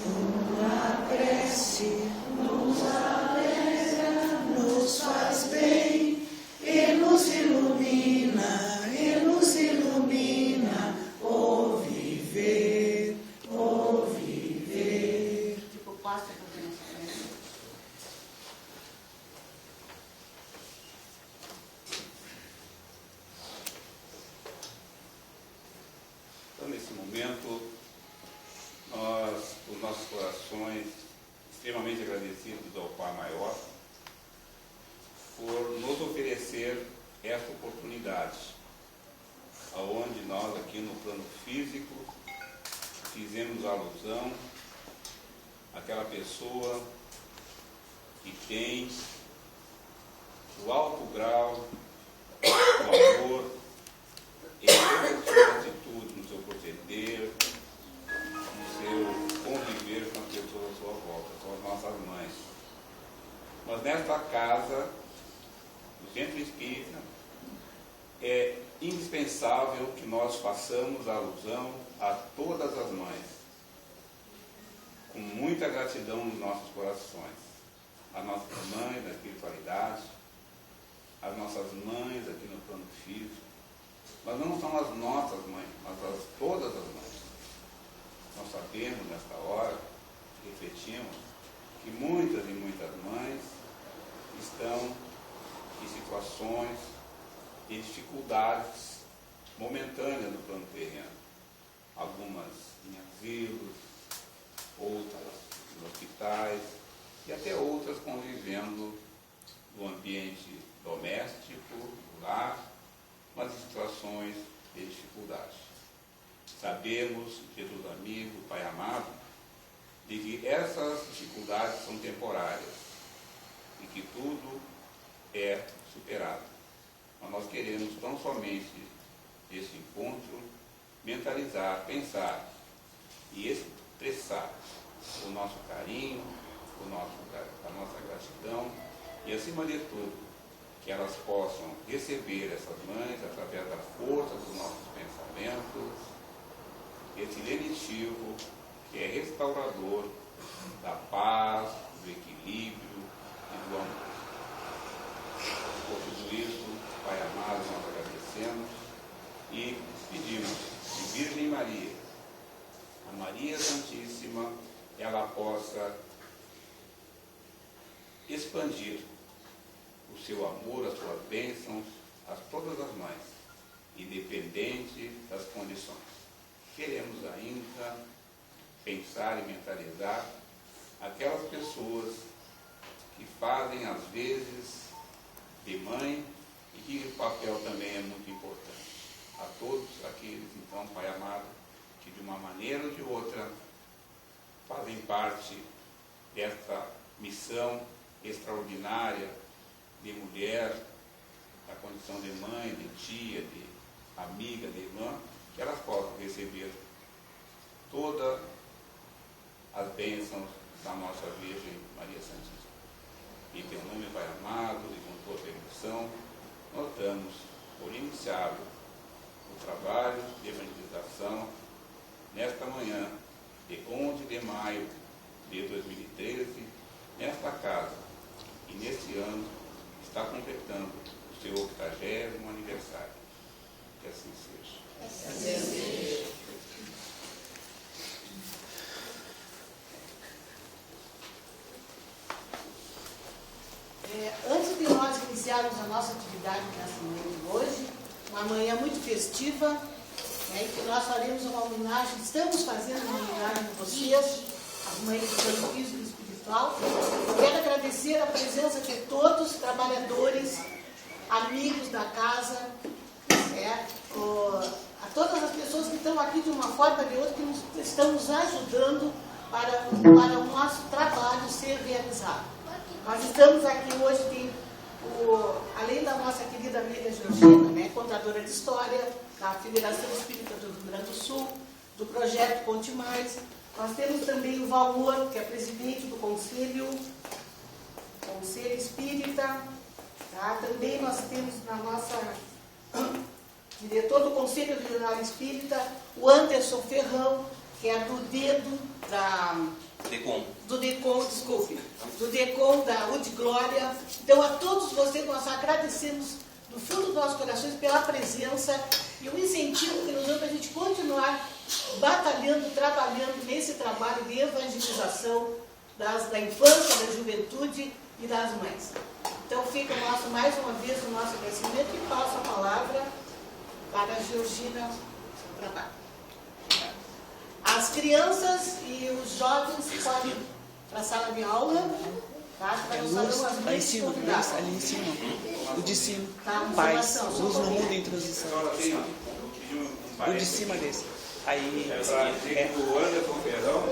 Uma prece nos alegra, nos faz bem e nos ilumina, o viver, o viver. Tipo, passa por dentro. Então, nesse momento, os nossos corações, extremamente agradecidos ao Pai Maior, por nos oferecer esta oportunidade, aonde nós aqui no plano físico fizemos alusão àquela pessoa que tem o alto grau do amor em todas as suas atitudes, no seu proceder, no seu conviver com as pessoas à sua volta, são as nossas mães. Mas nesta casa, no Centro Espírita, é indispensável que nós façamos alusão a todas as mães, com muita gratidão nos nossos corações. As nossas mães da espiritualidade, as nossas mães aqui no plano físico, mas não são as nossas mães, mas todas as mães. Nós sabemos nesta hora, refletimos, que muitas e muitas mães estão em situações de dificuldades momentâneas no plano terreno. Algumas em asilos, outras em hospitais e até outras convivendo no ambiente doméstico, no lar, mas em situações de dificuldade. Sabemos, Jesus amigo, Pai amado, de que essas dificuldades são temporárias e que tudo é superado. Mas nós queremos tão somente desse encontro mentalizar, pensar e expressar o nosso carinho, a nossa gratidão e, acima de tudo, que elas possam receber essas mães através da força dos nossos pensamentos, esse lenitivo que é restaurador da paz, do equilíbrio e do amor. Por tudo isso, Pai amado, nós agradecemos e pedimos que Virgem Maria, a Maria Santíssima, ela possa expandir o seu amor, as suas bênçãos, a todas as mães, independente das condições. Queremos ainda pensar e mentalizar aquelas pessoas que fazem, às vezes, de mãe e que o papel também é muito importante. A todos aqueles, então, Pai amado, que de uma maneira ou de outra fazem parte desta missão extraordinária de mulher, da condição de mãe, de tia, de amiga, de irmã, que elas possam receber todas as bênçãos da nossa Virgem Maria Santíssima. Em teu nome, Pai amado, e com toda a emoção, nós damos por iniciado o trabalho de evangelização nesta manhã de 11 de maio de 2013, nesta casa, e neste ano está completando o seu 80º aniversário. Que assim seja. Assim seja. Antes de nós iniciarmos a nossa atividade nessa manhã de hoje, uma manhã muito festiva, em que nós faremos uma homenagem, estamos fazendo uma homenagem a vocês, as mães do plano físico e espiritual. Eu quero agradecer a presença de todos os trabalhadores, amigos da casa, a todas as pessoas que estão aqui de uma forma ou de outra, que estão nos ajudando para o nosso trabalho ser realizado. Nós estamos aqui hoje, além da nossa querida amiga Georgina, contadora de história, da Federação Espírita do Rio Grande do Sul, do projeto Ponte Mais. Nós temos também o Valor, que é presidente do Conselho Espírita. Tá? Também nós temos na nossa diretor do Conselho Regional Espírita, o Anderson Ferrão, que é do dedo do DECOM, desculpe, do DECOM da UD Glória. Então, a todos vocês, nós agradecemos do fundo dos nossos corações pela presença e o incentivo que nos deu para a gente continuar batalhando, trabalhando nesse trabalho de evangelização da infância, da juventude e das mães. Então, fica mais uma vez o nosso agradecimento e passo a palavra para a Georgina trabalho. As crianças e os jovens podem ir para a sala de aula, tá? Para nós farmos as Lá em cima, convidadas. ali em cima. O de cima. Tá, Paz. informação, Luz só no um mundo em transição. O de cima desse. Aí. Para dizer que o Anderson Ferrão,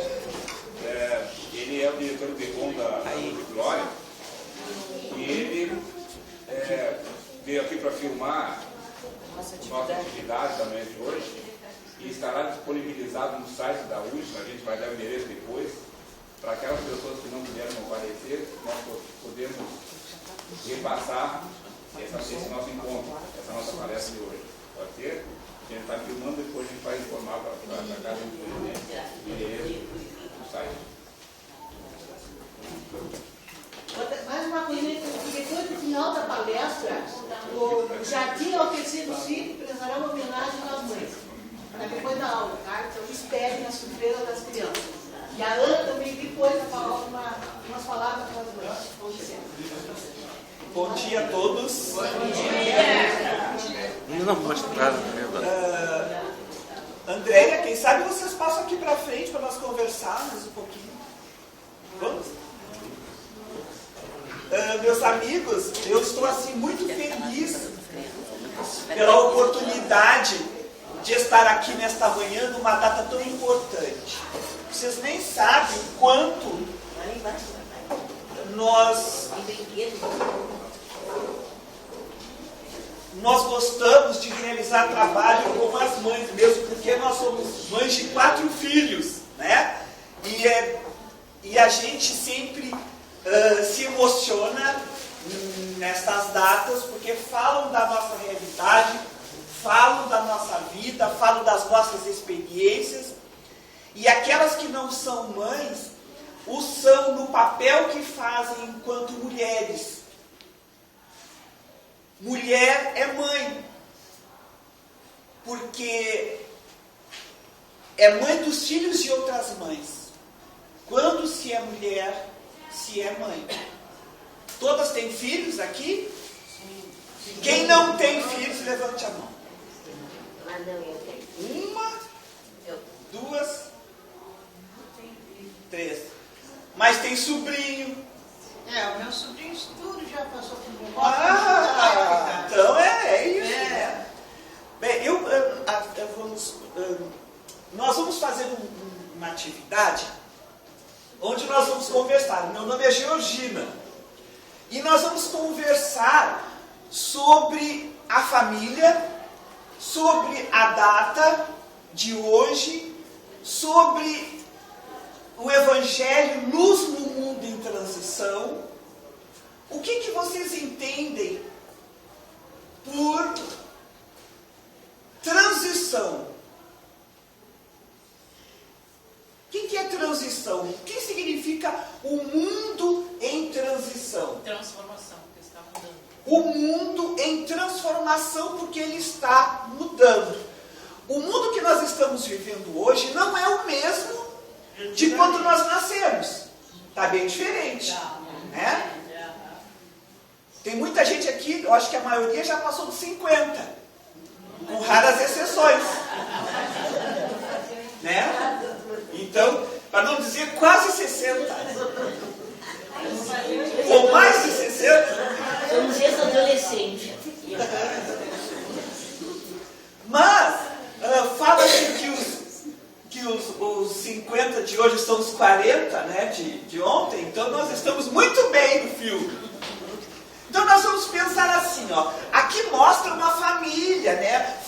ele é o diretor do DECOM da Glória, e ele veio aqui para filmar nossa atividade da manhã de hoje, e estará disponibilizado no site da USP, a gente vai dar o endereço depois, para aquelas pessoas que não puderam comparecer, nós podemos repassar esse nosso encontro, essa nossa palestra de hoje. Pode ser? A gente está filmando, depois a gente vai informar para cada um o endereço do site. Mais uma coisinha, depois do final da palestra, o Jardim Alquecido Cívico prestará uma homenagem às mães, para depois da aula, tá? Então esperem a surpresa das crianças. E a Ana também depois vai falar umas palavras para as mães. Bom dia a todos. Bom dia. Não mostrar, Andréia, quem sabe vocês passam aqui para frente para nós conversarmos um pouquinho. Vamos? Meus amigos, eu estou assim muito feliz pela oportunidade de estar aqui nesta manhã numa data tão importante. Vocês nem sabem o quanto nós gostamos de realizar trabalho com as mães, mesmo porque nós somos mães de 4 filhos, né? E a gente sempre se emociona nestas datas, porque falam da nossa realidade, falam da nossa vida, falam das nossas experiências, e aquelas que não são mães, o são no papel que fazem enquanto mulheres. Mulher é mãe, porque é mãe dos filhos de outras mães. Quando se é mulher, se é mãe. Todas têm filhos aqui? Quem não tem filhos, levante a mão. Uma, 2, 3. Mas tem sobrinho. O meu sobrinho tudo já passou por um Então é isso. Né? Bem, nós vamos fazer uma atividade onde nós vamos conversar. Meu nome é Georgina. E nós vamos conversar sobre a família, sobre a data de hoje, sobre o Evangelho, luz no mundo em transição. O que vocês entendem por transição? O que é transição? O que significa o mundo em transição? Transformação, porque está mudando. O mundo em transformação, porque ele está mudando. O mundo que nós estamos vivendo hoje não é o mesmo de quando nós nascemos. Está bem diferente. Né? Tem muita gente aqui, eu acho que a maioria já passou dos 50. Com raras exceções. Né? Então, para não dizer quase 60. Ou mais de 60. Vamos ser adolescente. Mas, fala-se que os 50 de hoje são os 40, né, de ontem. Então, nós estamos muito bem no filme. Então, nós vamos pensar assim, ó. Aqui mostra uma família, né?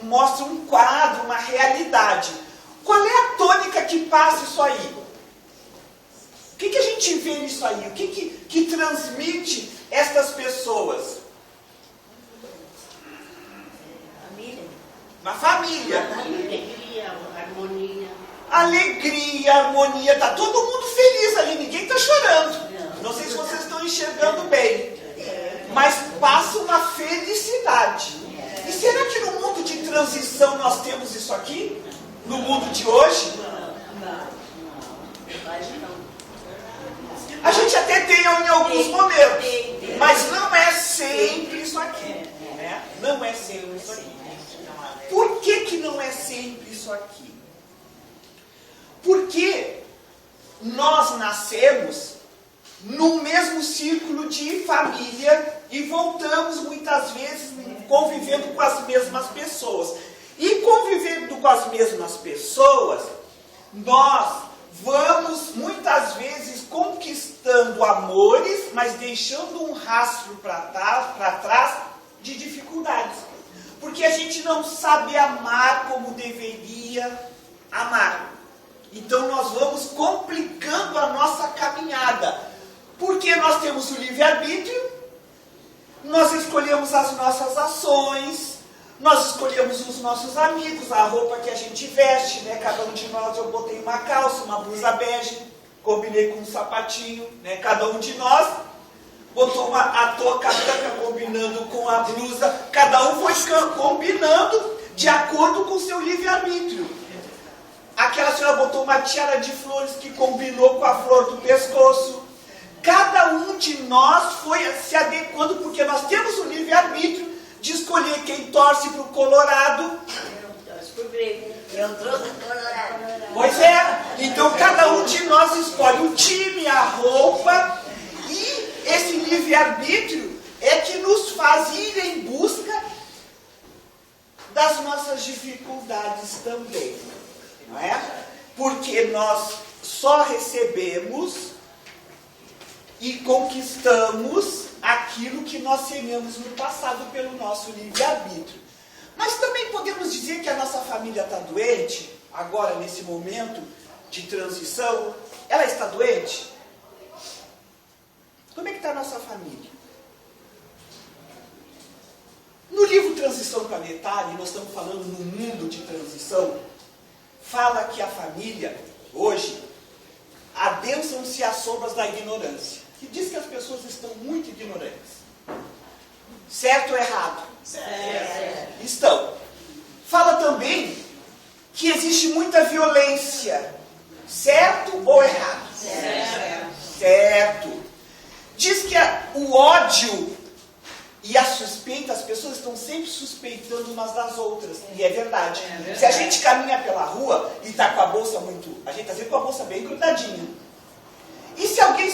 Mostra um quadro, uma realidade. Qual é a tônica que passa isso aí? O que a gente vê nisso aí? O que transmite estas pessoas? Família. Uma família. Alegria, harmonia. alegria, harmonia, tá todo mundo feliz ali, ninguém tá chorando. Não sei se vocês estão enxergando bem, mas passa uma felicidade. E será que no mundo de transição nós temos isso aqui? No mundo de hoje? A gente até tem em alguns momentos, mas não é sempre isso aqui. Né? Não é sempre isso aqui. Por que não é sempre isso aqui? Porque nós nascemos no mesmo círculo de família e voltamos muitas vezes convivendo com as mesmas pessoas. E convivendo com as mesmas pessoas, nós vamos muitas vezes conquistando amores, mas deixando um rastro para trás de dificuldades. Porque a gente não sabe amar como deveria amar. Então nós vamos complicando a nossa caminhada. Porque nós temos o livre-arbítrio, nós escolhemos as nossas ações, nós escolhemos os nossos amigos, a roupa que a gente veste, né? Cada um de nós, eu botei uma calça, uma blusa bege, combinei com um sapatinho, né? Cada um de nós botou a touca branca combinando com a blusa, cada um foi combinando de acordo com o seu livre-arbítrio. Aquela senhora botou uma tiara de flores que combinou com a flor do pescoço. Cada um de nós foi se adequando, porque nós temos o livre-arbítrio de escolher quem torce para o Colorado. Eu torço pro Grêmio. Eu trouxe o Colorado. Pois é, então cada um de nós escolhe o time, a roupa, e esse livre-arbítrio é que nos faz ir em busca das nossas dificuldades também, não é? Porque nós só recebemos e conquistamos aquilo que nós semeamos no passado pelo nosso livre-arbítrio. Mas também podemos dizer que a nossa família está doente, agora nesse momento de transição. Ela está doente? Como é que está a nossa família? No livro Transição Planetária, nós estamos falando no mundo de transição, fala que a família, hoje, adensam-se as sombras da ignorância. Que diz que as pessoas estão muito ignorantes. Certo ou errado? Certo. Estão. Fala também que existe muita violência. Certo ou errado? Certo. Certo. Diz que o ódio e a suspeita, as pessoas estão sempre suspeitando umas das outras. E é verdade. Se a gente caminha pela rua e está com a bolsa muito... A gente está sempre com a bolsa bem grudadinha. E se alguém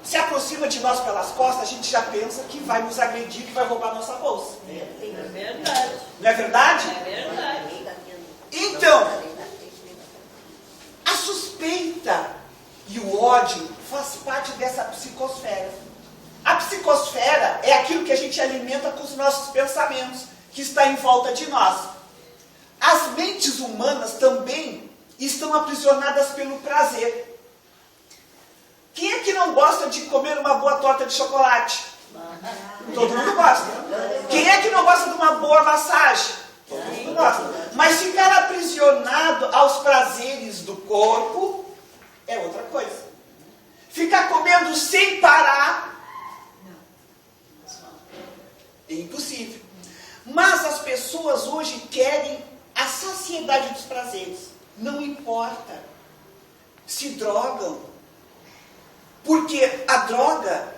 se aproxima de nós pelas costas, a gente já pensa que vai nos agredir, que vai roubar nossa bolsa. É verdade. Não é verdade? É verdade. Então, a suspeita e o ódio faz parte dessa psicosfera. A psicosfera é aquilo que a gente alimenta com os nossos pensamentos, que está em volta de nós. As mentes humanas também estão aprisionadas pelo prazer. Quem é que não gosta de comer uma boa torta de chocolate? Todo mundo gosta. Quem é que não gosta de uma boa massagem? Todo mundo gosta. Mas ficar aprisionado aos prazeres do corpo é outra coisa. Ficar comendo sem parar é impossível. Mas as pessoas hoje querem a saciedade dos prazeres. Não importa. Se drogam. Porque a droga,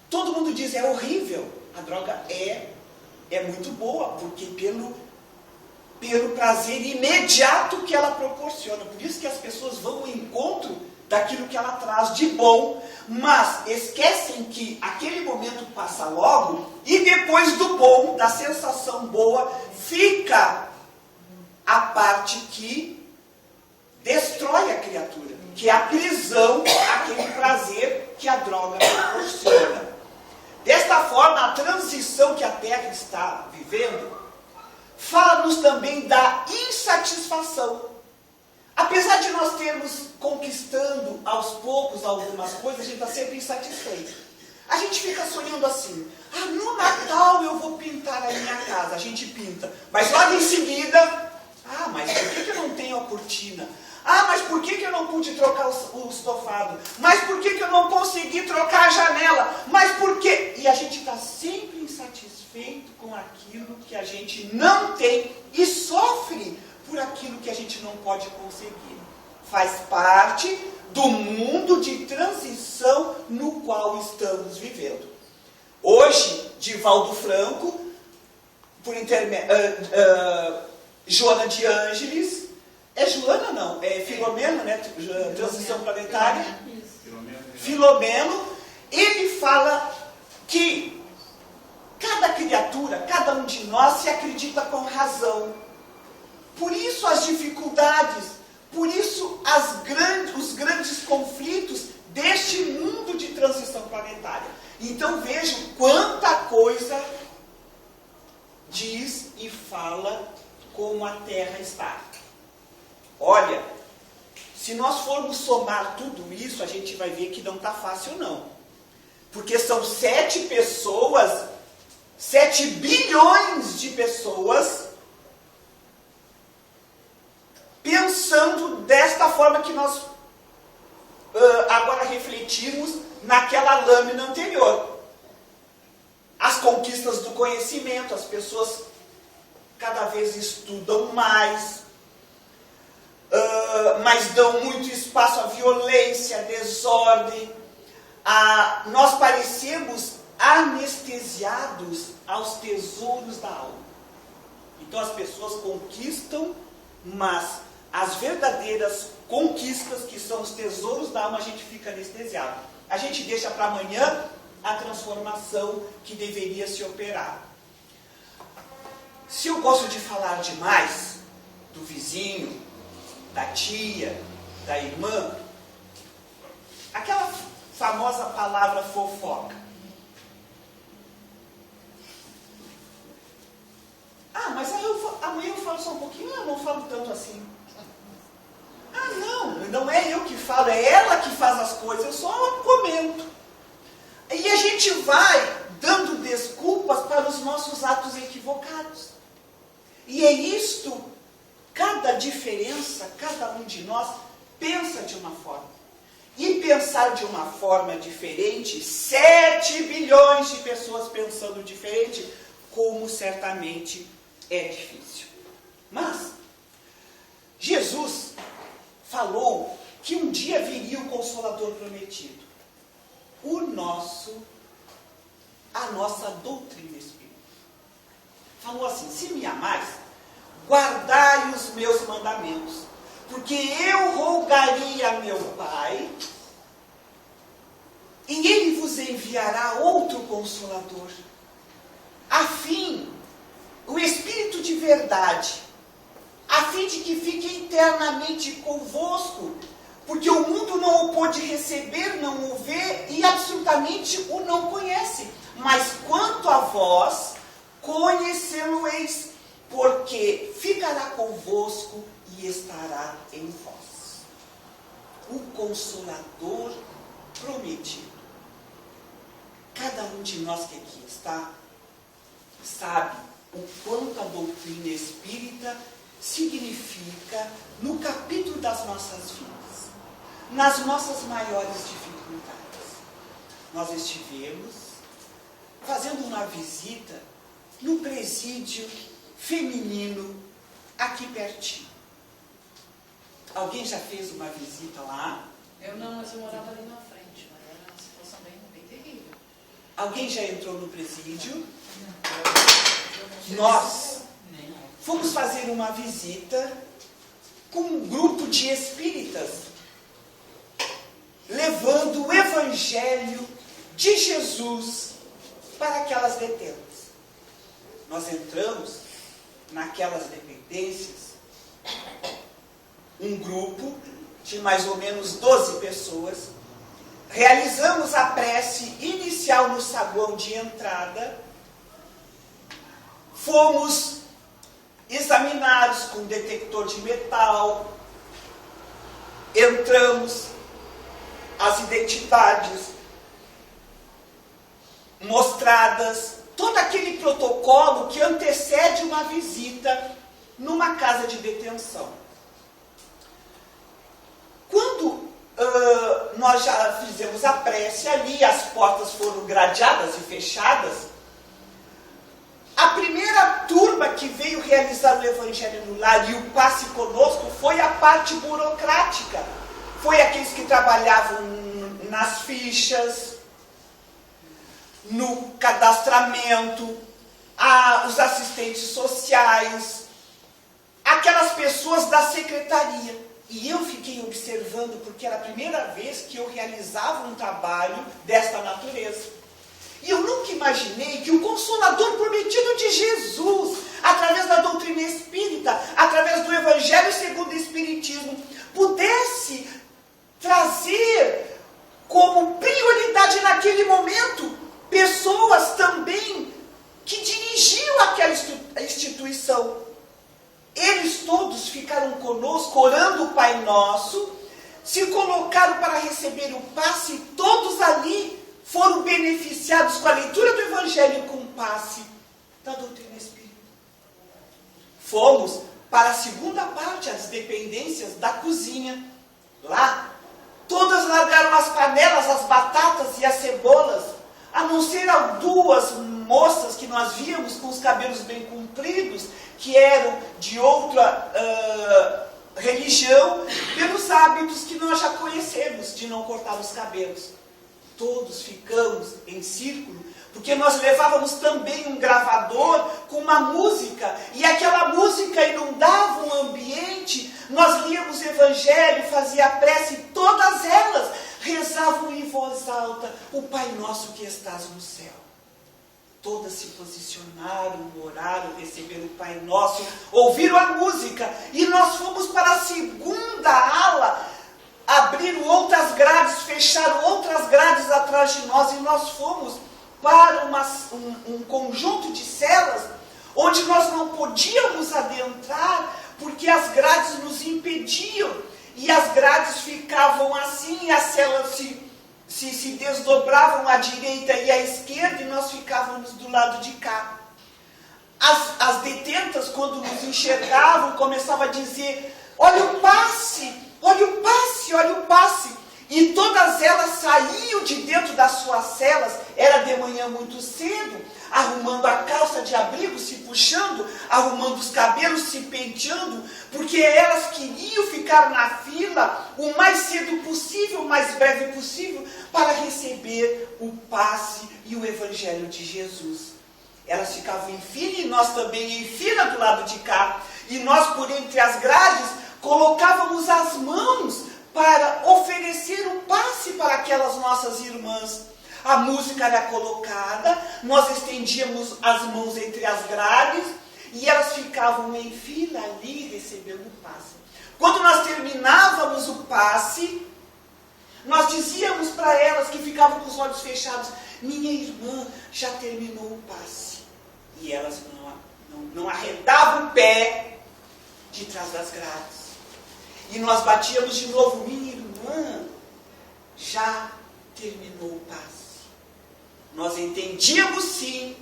todo mundo diz, é horrível. A droga é muito boa, porque pelo prazer imediato que ela proporciona. Por isso que as pessoas vão ao encontro daquilo que ela traz de bom, mas esquecem que aquele momento passa logo, e depois do bom, da sensação boa, fica a parte que destrói a criatura, que é a prisão, aquele prazer que a droga proporciona. Desta forma, a transição que a Terra está vivendo, fala-nos também da insatisfação. Apesar de nós termos conquistando aos poucos algumas coisas, a gente está sempre insatisfeito. A gente fica sonhando assim, no Natal eu vou pintar a minha casa. A gente pinta, mas logo em seguida, mas por que eu não tenho a cortina? Ah, mas por que eu não pude trocar o estofado? Mas por que eu não consegui trocar a janela? Mas por quê? E a gente está sempre insatisfeito com aquilo que a gente não tem e sofre por aquilo que a gente não pode conseguir. Faz parte do mundo de transição no qual estamos vivendo. Hoje, Divaldo Franco, por intermédio... Joana de Ângeles, é Joana não, é Filomeno, né? Transição planetária. Filomeno, ele fala que cada criatura, cada um de nós se acredita com razão. Por isso as dificuldades, por isso os grandes conflitos deste mundo de transição planetária. Então vejam quanta coisa diz e fala como a Terra está. Olha, se nós formos somar tudo isso, a gente vai ver que não está fácil não. Porque são 7 pessoas, 7 bilhões de pessoas, pensando desta forma que nós agora refletimos naquela lâmina anterior. As conquistas do conhecimento, as pessoas cada vez estudam mais, mas dão muito espaço à violência, à desordem. Nós parecemos anestesiados aos tesouros da alma. Então as pessoas conquistam, mas as verdadeiras conquistas, que são os tesouros da alma, a gente fica anestesiado. A gente deixa para amanhã a transformação que deveria se operar. Se eu gosto de falar demais do vizinho, da tia, da irmã, aquela famosa palavra fofoca. Ah, mas amanhã eu falo só um pouquinho, eu não falo tanto assim. Ah, não é eu que falo, é ela que faz as coisas, eu só comento. E a gente vai dando desculpas para os nossos atos equivocados. E é isto, cada diferença, cada um de nós pensa de uma forma. E pensar de uma forma diferente, 7 bilhões de pessoas pensando diferente, como certamente é difícil. Mas Jesus falou que um dia viria o Consolador prometido. A nossa doutrina espírita. Falou assim: se me amais, guardai os meus mandamentos, porque eu rogaria a meu Pai, e Ele vos enviará outro Consolador, a fim, o Espírito de verdade, a fim de que fique eternamente convosco, porque o mundo não o pôde receber, não o vê e absolutamente o não conhece. Mas quanto a vós, conhecê-lo-eis, porque ficará convosco e estará em vós. O Consolador prometido. Cada um de nós que aqui está, sabe o quanto a doutrina espírita significa no capítulo das nossas vidas, nas nossas maiores dificuldades. Nós estivemos fazendo uma visita no presídio feminino aqui pertinho. Alguém já fez uma visita lá? Eu não, mas eu morava ali na frente, mas era uma situação bem terrível. Alguém já entrou no presídio? Nós fomos fazer uma visita com um grupo de espíritas, levando o Evangelho de Jesus para aquelas detentas. Nós entramos naquelas dependências, um grupo de mais ou menos 12 pessoas, realizamos a prece inicial no saguão de entrada, fomos examinados com detector de metal, entramos, as identidades mostradas, todo aquele protocolo que antecede uma visita numa casa de detenção. nós já fizemos a prece ali, as portas foram gradeadas e fechadas. A primeira turma que veio realizar o Evangelho no Lar e o passe conosco foi a parte burocrática. Foi aqueles que trabalhavam nas fichas, no cadastramento, os assistentes sociais, aquelas pessoas da secretaria. E eu fiquei observando, porque era a primeira vez que eu realizava um trabalho desta natureza. E eu nunca imaginei que o Consolador prometido de Jesus, através da doutrina espírita, através do Evangelho segundo o Espiritismo, pudesse trazer como prioridade naquele momento pessoas também que dirigiam aquela instituição. Eles todos ficaram conosco, orando o Pai Nosso, se colocaram para receber o passe, e todos ali foram beneficiados com a leitura do Evangelho e com o passe da doutrina espírita. Fomos para a segunda parte, as dependências da cozinha. Lá, todas largaram as panelas, as batatas e as cebolas, a não ser duas moças que nós víamos com os cabelos bem compridos, que eram de outra religião, pelos hábitos que nós já conhecemos, de não cortar os cabelos. Todos ficamos em círculo, porque nós levávamos também um gravador com uma música, e aquela música inundava o ambiente. Nós líamos o Evangelho, fazia a prece, e todas elas rezavam em voz alta: o Pai Nosso que estás no céu. Todas se posicionaram, oraram, receberam o Pai Nosso, ouviram a música, e nós fomos para a segunda ala. Abriram outras grades, fecharam outras grades atrás de nós, e nós fomos para um conjunto de celas, onde nós não podíamos adentrar, porque as grades nos impediam, e as grades ficavam assim, e as celas se desdobravam à direita e à esquerda, e nós ficávamos do lado de cá. As detentas, quando nos enxergavam, começavam a dizer: olha o passe, olha o passe, olha o passe. E todas elas saíam de dentro das suas celas, era de manhã muito cedo, arrumando a calça de abrigo, se puxando, arrumando os cabelos, se penteando, porque elas queriam ficar na fila o mais cedo possível, o mais breve possível, para receber o passe e o Evangelho de Jesus. Elas ficavam em fila, e nós também em fila do lado de cá, e nós, por entre as grades, colocávamos as mãos para oferecer o passe para aquelas nossas irmãs. A música era colocada, nós estendíamos as mãos entre as grades, e elas ficavam em fila ali recebendo o passe. Quando nós terminávamos o passe, nós dizíamos para elas que ficavam com os olhos fechados: minha irmã já terminou o passe. E elas não arredavam o pé de trás das grades. E nós batíamos de novo: minha irmã já terminou o passe. Nós entendíamos sim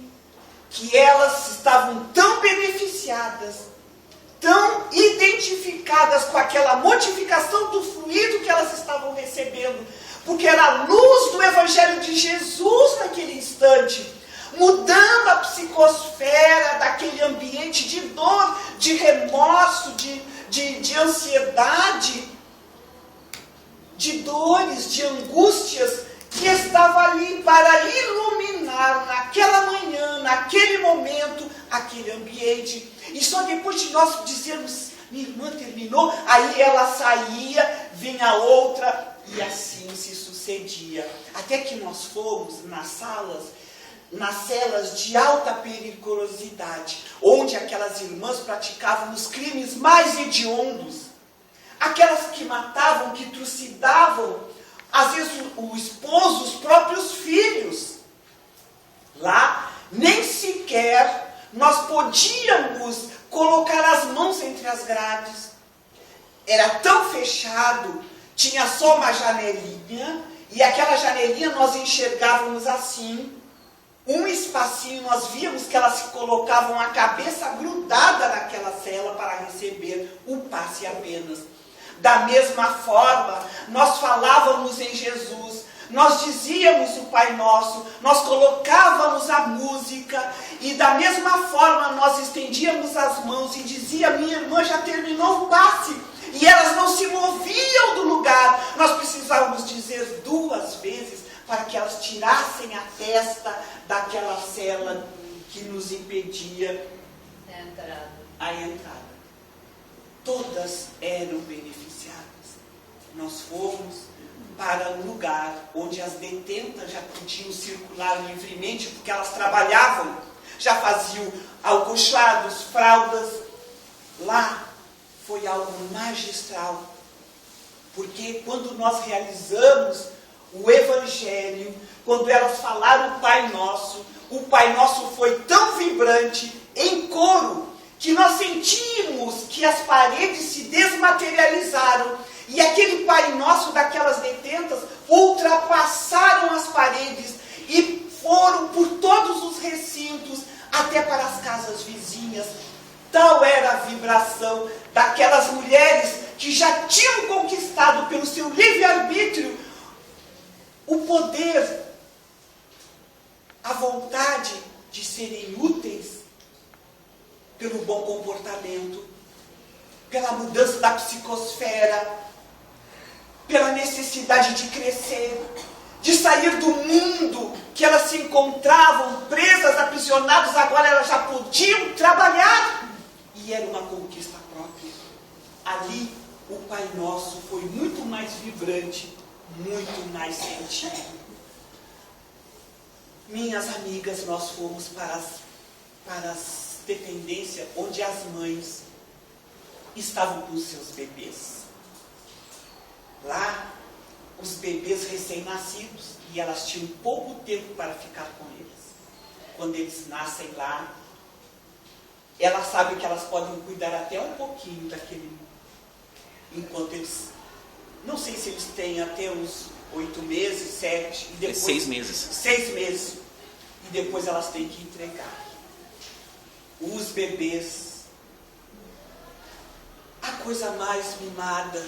que elas estavam tão beneficiadas, tão identificadas com aquela modificação do fluido que elas estavam recebendo, porque era a luz do Evangelho de Jesus naquele instante, mudando a psicosfera daquele ambiente de dor, de remorso, de ansiedade, de dores, de angústias, que estava ali para iluminar naquela manhã, naquele momento, aquele ambiente. E só depois de nós dizermos: minha irmã terminou, aí ela saía, vinha outra, e assim se sucedia. Até que nós fomos nas celas de alta periculosidade, onde aquelas irmãs praticavam os crimes mais hediondos, aquelas que matavam, que trucidavam, às vezes o esposo, os próprios filhos. Lá, nem sequer nós podíamos colocar as mãos entre as grades. Era tão fechado, tinha só uma janelinha, e aquela janelinha nós enxergávamos assim, um espacinho, nós víamos que elas colocavam a cabeça grudada naquela cela para receber o passe apenas. Da mesma forma, nós falávamos em Jesus, nós dizíamos o Pai Nosso, nós colocávamos a música e da mesma forma nós estendíamos as mãos e dizia: minha irmã já terminou o passe. E elas não se moviam do lugar. Nós precisávamos dizer 2 vezes para que elas tirassem a testa daquela cela que nos impedia a entrada. Todas eram beneficiadas. Nós fomos para um lugar onde as detentas já podiam circular livremente, porque elas trabalhavam, já faziam alcochados, fraldas. Lá foi algo magistral, porque quando nós realizamos o Evangelho, quando elas falaram o Pai Nosso foi tão vibrante, em coro, que nós sentimos que as paredes se desmaterializaram, e aquele Pai Nosso daquelas detentas ultrapassaram as paredes e foram por todos os recintos, até para as casas vizinhas. Tal era a vibração daquelas mulheres que já tinham conquistado pelo seu livre-arbítrio o poder, a vontade de serem úteis pelo bom comportamento, pela mudança da psicosfera, pela necessidade de crescer, de sair do mundo que elas se encontravam presas, aprisionadas. Agora elas já podiam trabalhar. E era uma conquista própria. Ali, o Pai Nosso foi muito mais vibrante, muito mais sentido. Minhas amigas, nós fomos para as dependências onde as mães estavam com seus bebês. Lá, os bebês recém-nascidos, e elas tinham pouco tempo para ficar com eles. Quando eles nascem lá, elas sabem que elas podem cuidar até um pouquinho daquele, enquanto eles, não sei se eles têm até uns 8 meses, 7, e depois 6 meses. 6 meses, e depois elas têm que entregar. Os bebês, a coisa mais mimada,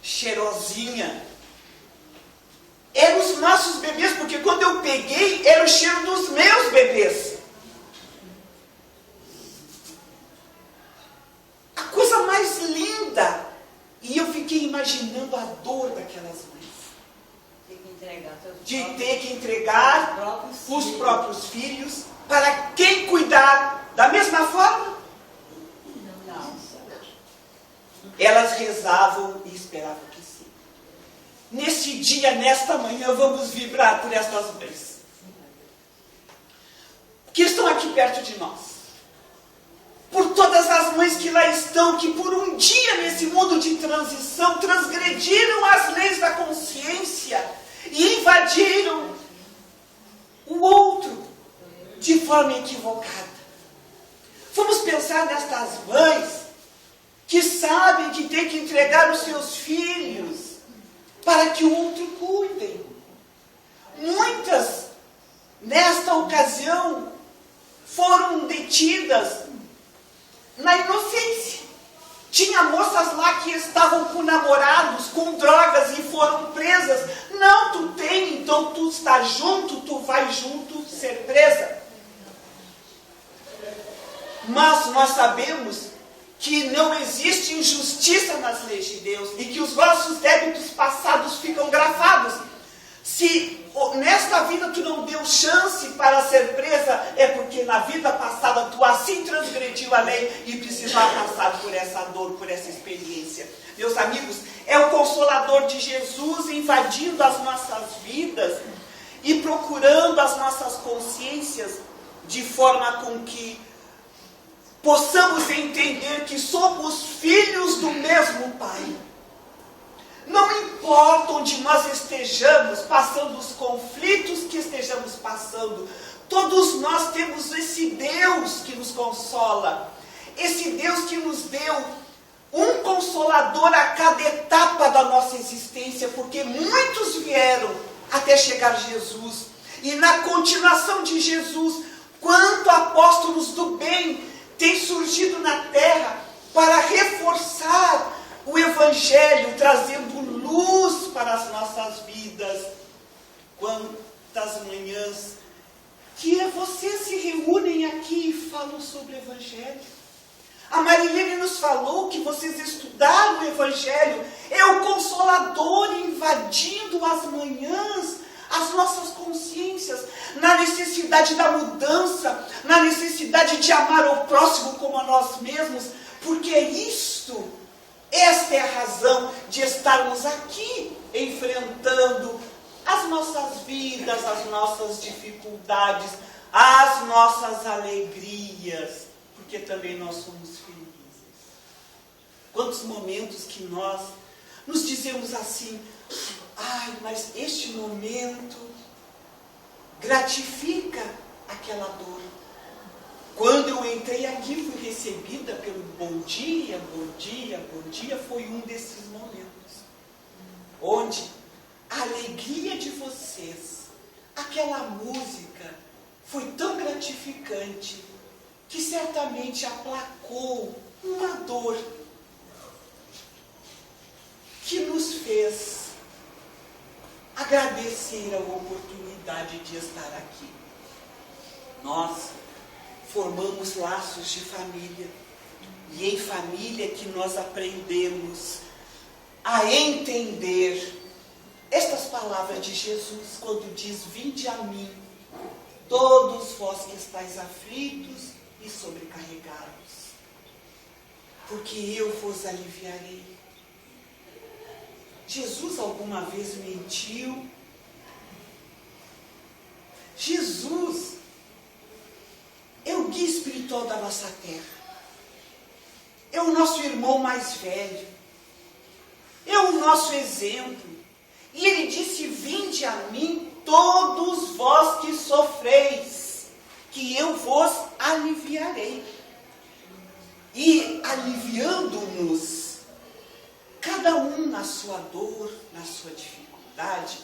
cheirosinha, eram os nossos bebês, porque quando eu peguei, era o cheiro dos meus bebês. A coisa mais linda. E eu fiquei imaginando a dor daquelas mães. De ter que entregar os próprios filhos para quem cuidar da mesma forma. Elas rezavam e esperavam que sim. Neste dia, nesta manhã, vamos vibrar por estas mães que estão aqui perto de nós. Por todas as mães que lá estão, que por um dia nesse mundo de transição transgrediram as leis da consciência e invadiram o outro de forma equivocada. Vamos pensar nestas mães que sabem que tem que entregar os seus filhos para que o outro cuide. Muitas, nesta ocasião, foram detidas na inocência. Tinha moças lá que estavam com namorados, com drogas e foram presas. Não, tu tem, então tu está junto, tu vai junto ser presa. Mas nós sabemos que não existe injustiça nas leis de Deus e que os nossos débitos passados ficam gravados. Se nesta vida tu não deu chance para ser presa, é porque na vida passada tu assim transgrediu a lei e precisava passar por essa dor, por essa experiência. Meus amigos, é o Consolador de Jesus invadindo as nossas vidas e procurando as nossas consciências de forma com que possamos entender que somos filhos do mesmo Pai. Não importa onde nós estejamos, passando os conflitos que estejamos passando, todos nós temos esse Deus que nos consola, esse Deus que nos deu um consolador a cada etapa da nossa existência, porque muitos vieram até chegar Jesus, e na continuação de Jesus, quantos apóstolos do bem têm surgido na terra para reforçar o Evangelho trazendo luz para as nossas vidas. Quantas manhãs que vocês se reúnem aqui e falam sobre o Evangelho. A Marilene nos falou que vocês estudaram o Evangelho. É o Consolador invadindo as manhãs, as nossas consciências, na necessidade da mudança, na necessidade de amar o próximo como a nós mesmos, porque esta é a razão de estarmos aqui enfrentando as nossas vidas, as nossas dificuldades, as nossas alegrias, porque também nós somos felizes. Quantos momentos que nós nos dizemos assim: ai, mas este momento gratifica aquela dor. Quando eu entrei aqui, fui recebida pelo bom dia, bom dia, bom dia. Foi um desses momentos onde a alegria de vocês, aquela música, foi tão gratificante que certamente aplacou uma dor que nos fez agradecer a oportunidade de estar aqui. Nós formamos laços de família, e em família que nós aprendemos a entender estas palavras de Jesus, quando diz: vinde a mim, todos vós que estáis aflitos e sobrecarregados, porque eu vos aliviarei. Jesus alguma vez mentiu? Jesus é o guia espiritual da nossa terra. É o nosso irmão mais velho. É o nosso exemplo. E ele disse: vinde a mim, todos vós que sofreis, que eu vos aliviarei. E aliviando-nos, cada um na sua dor, na sua dificuldade,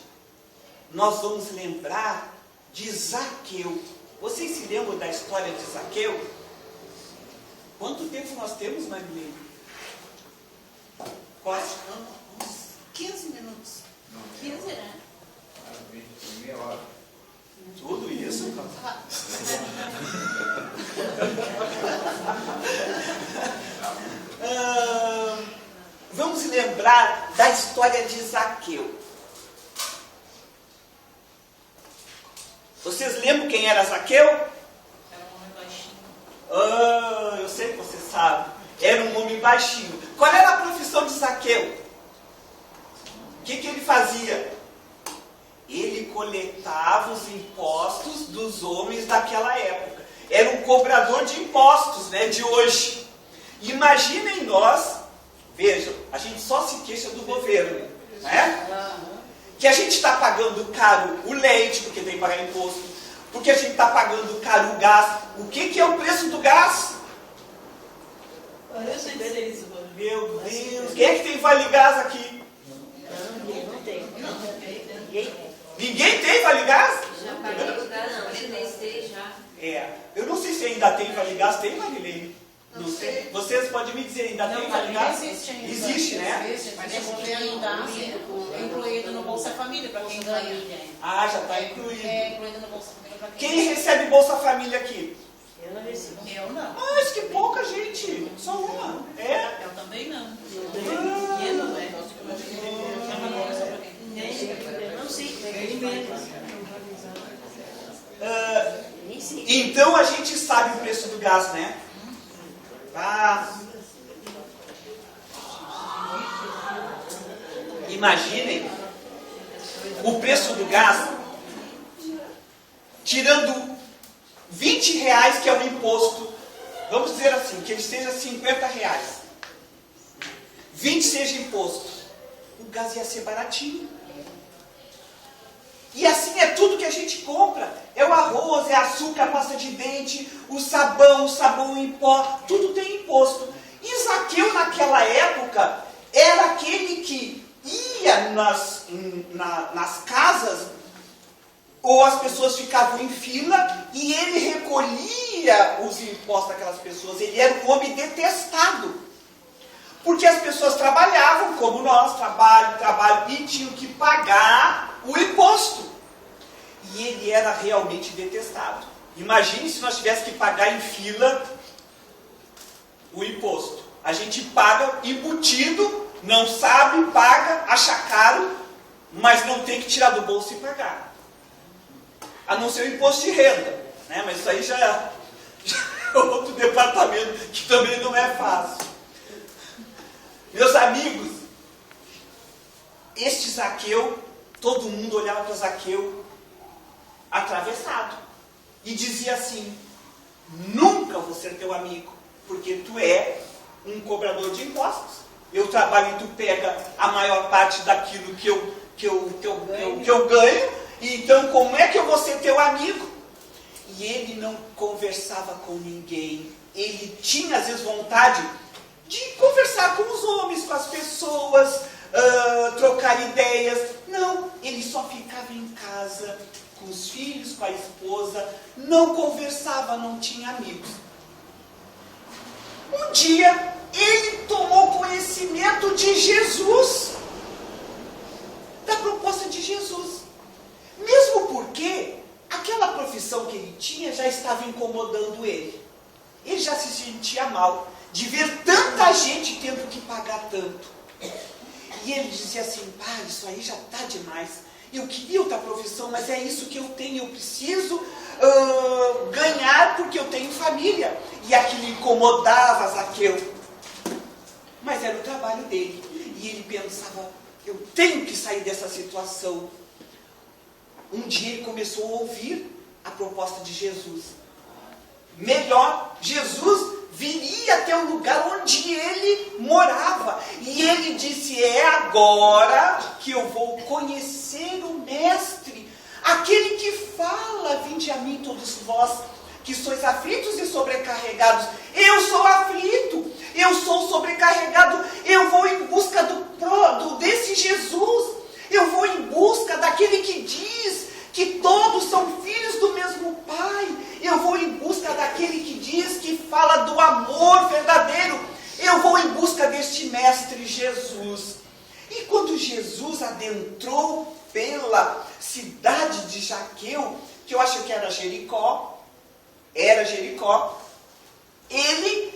nós vamos lembrar de Zaqueu. Vocês se lembram da história de Zaqueu? Quanto tempo nós temos, Marilene? Quase uns 15 minutos. 15, né? Meia hora. Tudo isso? Vamos lembrar da história de Zaqueu. Vocês lembram quem era Zaqueu? Era um homem baixinho. Eu sei que você sabe. Era um homem baixinho. Qual era a profissão de Zaqueu? O que ele fazia? Ele coletava os impostos dos homens daquela época. Era um cobrador de impostos, né, de hoje. Imaginem nós, vejam, a gente só se queixa do governo, né? Que a gente está pagando caro o leite, porque tem que pagar imposto, porque a gente está pagando caro o gás. O que é o preço do gás? Meu Deus, quem é que tem Vale Gás aqui? Não tem. Ninguém tem Vale Gás? Já paguei o gás, não. Comecei já. Eu não sei se ainda tem Vale Gás. Tem, Marilene? Não sei. Vocês podem me dizer, ainda tem Vale Gás? Existe ainda. Existe, né? Existe, mas é incluído no Bolsa Família para quem ganha. Ah, já está incluído. É incluído no Bolsa Família para quem Quem recebe Bolsa Família aqui? Eu não recebo. Eu não. Ah, mas que pouca gente. Só uma. É? Eu também não. Eu não é. Eu não sei. Nem sei. Então a gente sabe o preço do gás, né? Imaginem o preço do gás, tirando 20 reais, que é o imposto. Vamos dizer assim, que ele seja 50 reais. 20 seja imposto. O gás ia ser baratinho. E assim é tudo que a gente compra. É o arroz, é açúcar, a pasta de dente, o sabão em pó, tudo tem imposto. E Zaqueu naquela época era aquele que ia nas casas, ou as pessoas ficavam em fila e ele recolhia os impostos daquelas pessoas. Ele era um homem detestado. Porque as pessoas trabalhavam, como nós, trabalho, e tinham que pagar o imposto. E ele era realmente detestado. Imagine se nós tivéssemos que pagar em fila o imposto. A gente paga embutido, não sabe, paga, acha caro, mas não tem que tirar do bolso e pagar. A não ser o imposto de renda, né? Mas isso aí já é outro departamento que também não é fácil. Meus amigos, este Zaqueu, todo mundo olhava para Zaqueu atravessado e dizia assim: nunca vou ser teu amigo, porque tu é um cobrador de impostos. Eu trabalho e tu pega a maior parte daquilo que eu ganho, e então como é que eu vou ser teu amigo? E ele não conversava com ninguém. Ele tinha às vezes vontade de conversar com os homens, com as pessoas, trocar ideias. Não, ele só ficava em casa, com os filhos, com a esposa, não conversava, não tinha amigos. Um dia, ele tomou conhecimento de Jesus, da proposta de Jesus. Mesmo porque aquela profissão que ele tinha já estava incomodando ele. Ele já se sentia mal de ver tanta gente tendo que pagar tanto. E ele dizia assim: pai, isso aí já está demais. Eu queria outra profissão, mas é isso que eu tenho. Eu preciso ganhar porque eu tenho família. E aquilo incomodava Zaqueu. Mas era o trabalho dele. E ele pensava: eu tenho que sair dessa situação. Um dia ele começou a ouvir a proposta de Jesus. Melhor, Jesus viria até o lugar onde ele morava. E ele disse: é agora que eu vou conhecer o Mestre, aquele que fala: vinde a mim todos vós que sois aflitos e sobrecarregados. Eu sou aflito, eu sou sobrecarregado. Eu vou em busca desse Jesus. Eu vou em busca daquele que diz que todos são filhos do mesmo Pai. Eu vou em busca daquele que diz, que fala do amor verdadeiro. Eu vou em busca deste Mestre Jesus. E quando Jesus adentrou pela cidade de Zaqueu, que eu acho que era Jericó, ele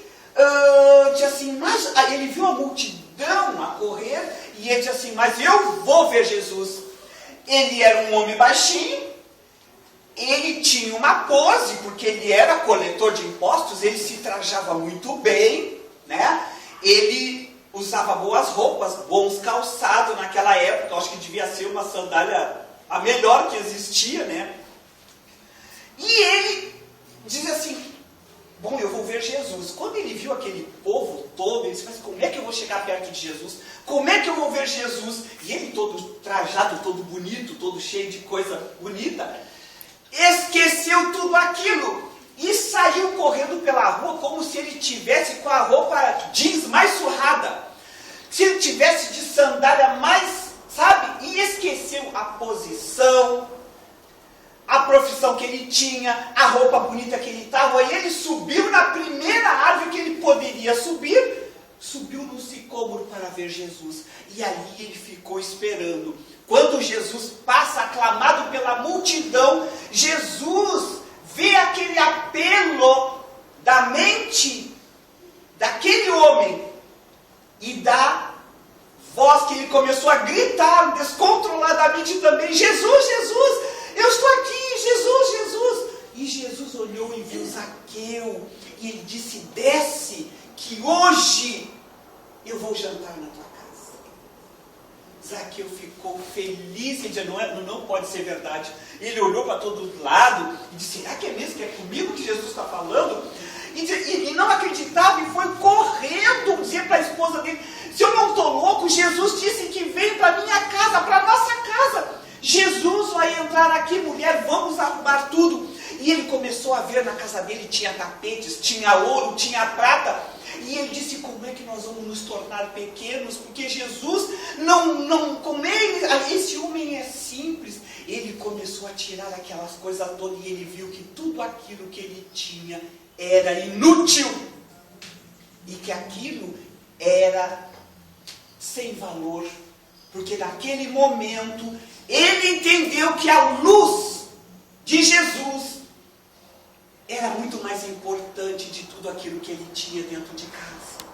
disse assim, mas ele viu a multidão a correr, e ele disse assim: mas eu vou ver Jesus. Ele era um homem baixinho, ele tinha uma pose, porque ele era coletor de impostos, ele se trajava muito bem, né? Ele usava boas roupas, bons calçados naquela época. Acho que devia ser uma sandália a melhor que existia, né? E ele diz assim: bom, eu vou ver Jesus. Quando ele viu aquele povo todo, ele disse: mas como é que eu vou chegar perto de Jesus? Como é que eu vou ver Jesus? E ele todo trajado, todo bonito, todo cheio de coisa bonita, esqueceu tudo aquilo e saiu correndo pela rua como se ele tivesse com a roupa jeans mais surrada, se ele tivesse de sandália mais, sabe? E esqueceu a posição, a profissão que ele tinha, a roupa bonita que ele estava. E ele subiu na primeira árvore que ele poderia subir, subiu no sicômoro para ver Jesus. E ali ele ficou esperando. Quando Jesus passa aclamado pela multidão, Jesus vê aquele apelo da mente daquele homem e da voz que ele começou a gritar descontroladamente também: Jesus, Jesus, eu estou aqui, Jesus, Jesus. E Jesus olhou e viu Zaqueu, e ele disse: desce, que hoje eu vou jantar na tua casa. Zaqueu ficou feliz, e disse: não pode ser verdade. Ele olhou para todo lado e disse: será que é mesmo que é comigo que Jesus está falando? E não acreditava, e foi correndo dizer para a esposa dele: se eu não estou louco, Jesus disse que veio para minha casa, para a nossa casa. Jesus vai entrar aqui, mulher, vamos arrumar tudo. E ele começou a ver na casa dele, tinha tapetes, tinha ouro, tinha prata. E ele disse: como é que nós vamos nos tornar pequenos? Porque Jesus, como esse homem é simples. Ele começou a tirar aquelas coisas todas e ele viu que tudo aquilo que ele tinha era inútil. E que aquilo era sem valor, porque naquele momento ele entendeu que a luz de Jesus era muito mais importante de tudo aquilo que ele tinha dentro de casa.